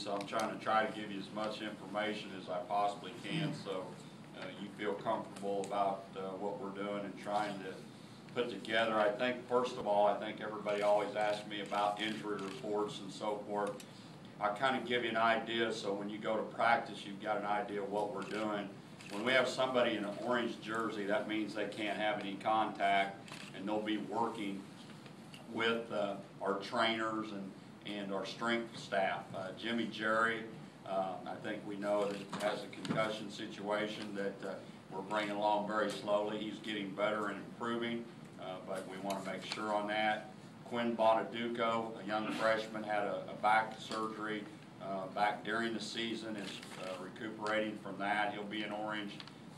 so I'm trying to give you as much information as I possibly can, so you feel comfortable about what we're doing and trying to put together. I think, first of all, I think everybody always asks me about injury reports and so forth. I kind of give you an idea, so when you go to practice, you've got an idea of what we're doing. When we have somebody in an orange jersey, that means they can't have any contact, and they'll be working with our trainers and our strength staff. Jimmy Jerry, I think we know that has a concussion situation that we're bringing along very slowly. He's getting better and improving, but we want to make sure on that. Quinn Bonaduco, a young freshman, had a back surgery back during the season, is recuperating from that. He'll be in orange.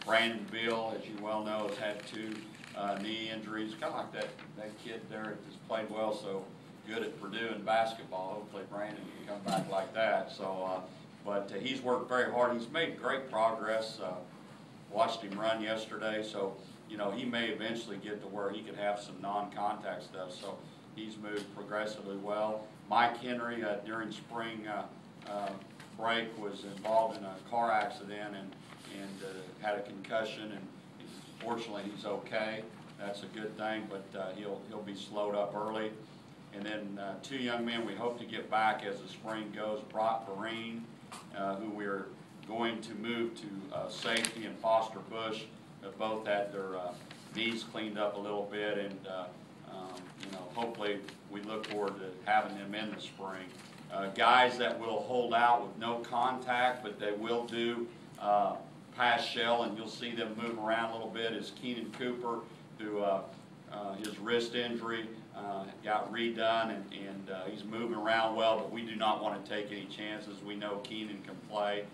Brandon Beal, as you well know, has had 2 knee injuries. Kind of like that kid there has played well, so good at Purdue in basketball. Hopefully Brandon can come back like that. So, but he's worked very hard. He's made great progress. Watched him run yesterday, so you know he may eventually get to where he could have some non-contact stuff. So he's moved progressively well. Mike Henry during spring break was involved in a car accident and had a concussion, and fortunately he's okay. That's a good thing, but he'll be slowed up early. And then 2 young men we hope to get back as the spring goes. Brock Vereen, who we're going to move to safety, and Foster Bush, both had their knees cleaned up a little bit, and you know, hopefully we look forward to having them in the spring. Guys that will hold out with no contact, but they will do pass shell, and you'll see them move around a little bit, is Keenan Cooper, who his wrist injury got redone, and he's moving around well, but we do not want to take any chances. We know Keenan can play.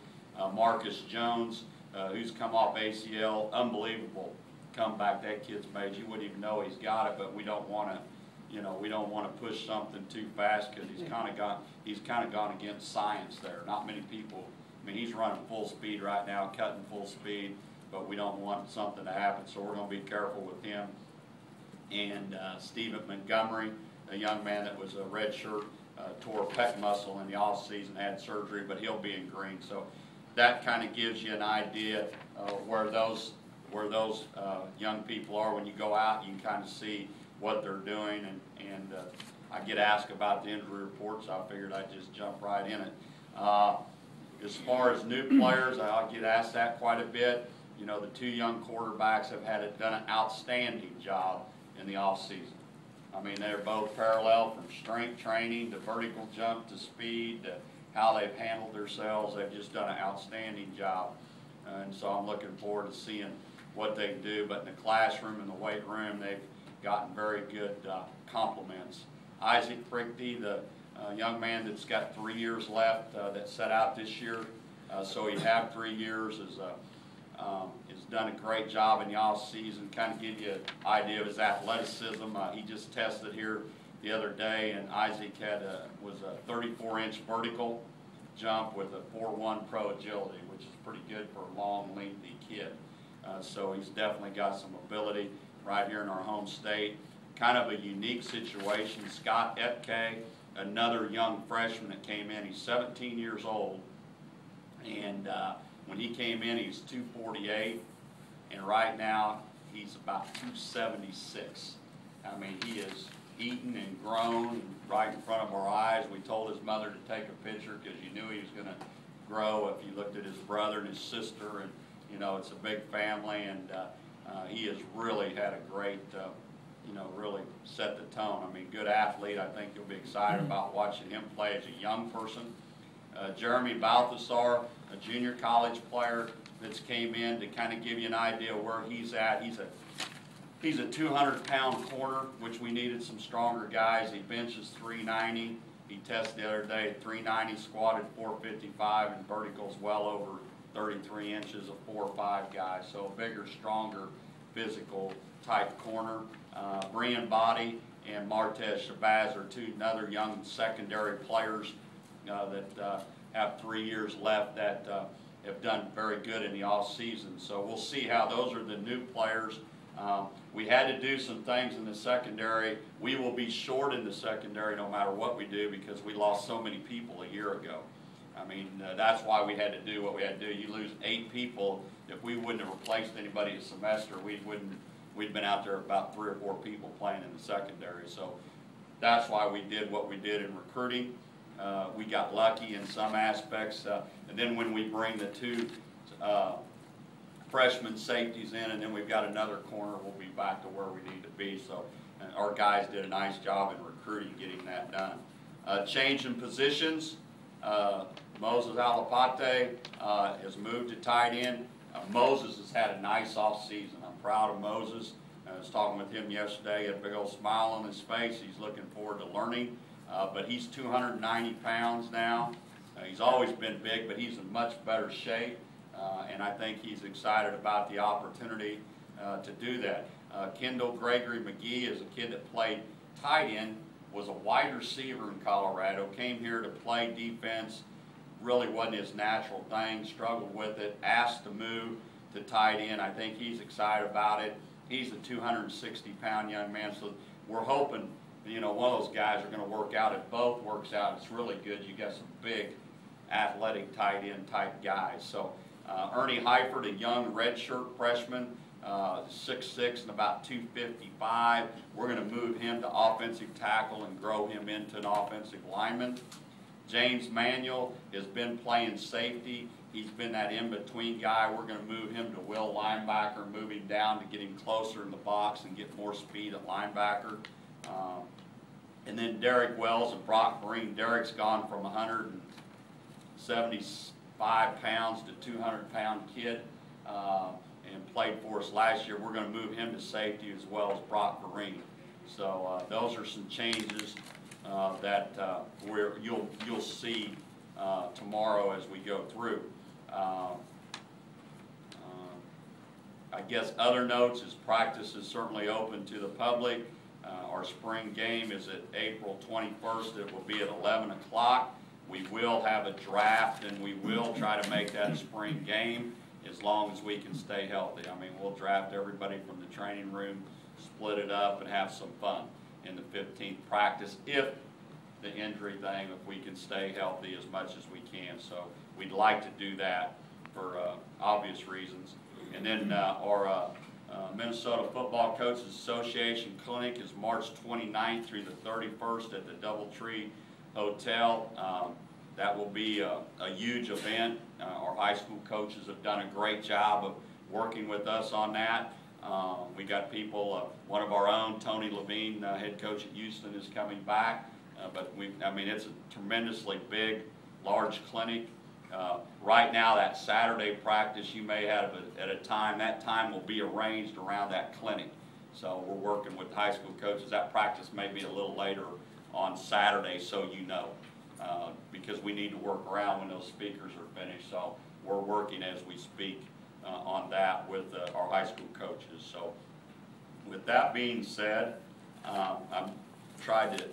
Marcus Jones, who's come off ACL, unbelievable comeback that kid's made. You wouldn't even know he's got it, but we don't want to, you know, we don't want to push something too fast, because he's kind of gone against science there. Not many people. I mean, he's running full speed right now, cutting full speed, but we don't want something to happen, so we're going to be careful with him. And Stephen Montgomery, a young man that was a redshirt, tore a pec muscle in the off season, had surgery, but he'll be in green. So that kind of gives you an idea where those young people are. When you go out, you can kind of see what they're doing, and I get asked about the injury reports, so I figured I'd just jump right in it. As far as new players, I get asked that quite a bit. You know, the 2 young quarterbacks have done an outstanding job in the off season. I mean, they're both parallel, from strength training to vertical jump to speed to how they've handled themselves. They've just done an outstanding job, and so I'm looking forward to seeing what they can do. But in the classroom and the weight room, they've gotten very good compliments. Isaac Prickty, the young man that's got 3 years left, that set out this year, so he had 3 years, has done a great job in the off season. Kind of give you an idea of his athleticism. He just tested here the other day, and Isaac was a 34-inch vertical jump with a 4.1 pro agility, which is pretty good for a long, lengthy kid. So he's definitely got some ability right here in our home state. Kind of a unique situation. Scott Epke, another young freshman that came in. He's 17 years old, and when he came in, he's 248, and right now he's about 276. I mean, he is eaten and grown right in front of our eyes. We told his mother to take a picture because you knew he was going to grow if you looked at his brother and his sister, and you know, it's a big family, and he has really had a great, you know, really set the tone. I mean, good athlete. I think you'll be excited about watching him play as a young person. Jeremy Balthasar, a junior college player that's came in to kind of give you an idea where he's at. He's a 200-pound corner, which we needed some stronger guys. He benches 390. He tested the other day at 390, squatted 455, and verticals well over 33 inches, a 4.5 guy. So a bigger, stronger, physical type corner. Brian Body and Martez Shabazz are 2 other young secondary players that have 3 years left that have done very good in the off season. So we'll see how those are the new players. We had to do some things in the secondary. We will be short in the secondary no matter what we do, because we lost so many people a year ago. I mean, that's why we had to do what we had to do. You lose 8 people. If we wouldn't have replaced anybody a semester, we'd been out there about 3 or 4 people playing in the secondary. So that's why we did what we did in recruiting. We got lucky in some aspects. And then when we bring the 2 freshman safeties in, and then we've got another corner, we'll be back to where we need to be. So our guys did a nice job in recruiting, getting that done. Change in positions. Moses Alapate has moved to tight end. Moses has had a nice off season. I'm proud of Moses. I was talking with him yesterday. He had a big old smile on his face. He's looking forward to learning. But he's 290 pounds now. He's always been big, but he's in much better shape. And I think he's excited about the opportunity to do that. Kendall Gregory McGee is a kid that played tight end, was a wide receiver in Colorado, came here to play defense, really wasn't his natural thing, struggled with it, asked to move to tight end. I think he's excited about it. He's a 260-pound young man, so we're hoping, you know, one of those guys are going to work out. If both works out, it's really good. You got some big, athletic tight end type guys. So Ernie Heifert, a young redshirt freshman, 6'6" and about 255. We're going to move him to offensive tackle and grow him into an offensive lineman. James Manuel has been playing safety. He's been that in-between guy. We're going to move him to will linebacker, move him down to get him closer in the box and get more speed at linebacker. And then Wells and Brock Breen. Derek's gone from 175 pounds to 200-pound kid and played for us last year. We're going to move him to safety as well as Brock Breen. So those are some changes that you'll see tomorrow as we go through. I guess other notes is practice is certainly open to the public. Our spring game is at April 21st. It will be at 11 o'clock. We will have a draft, and we will try to make that a spring game as long as we can stay healthy. I mean, we'll draft everybody from the training room, split it up, and have some fun in the 15th practice if the injury thing, if we can stay healthy as much as we can. So we'd like to do that for obvious reasons. And then our Minnesota Football Coaches Association Clinic is March 29th through the 31st at the Doubletree Hotel. That will be a huge event. Our high school coaches have done a great job of working with us on that. We got people, one of our own, Tony Levine, head coach at Houston, is coming back. But I mean, it's a tremendously big, large clinic. Right now, that Saturday practice you may have at a time, that time will be arranged around that clinic. So we're working with high school coaches. That practice may be a little later on Saturday, so you know, because we need to work around when those speakers are finished. So we're working as we speak on that with our high school coaches. So with that being said, I'm tried to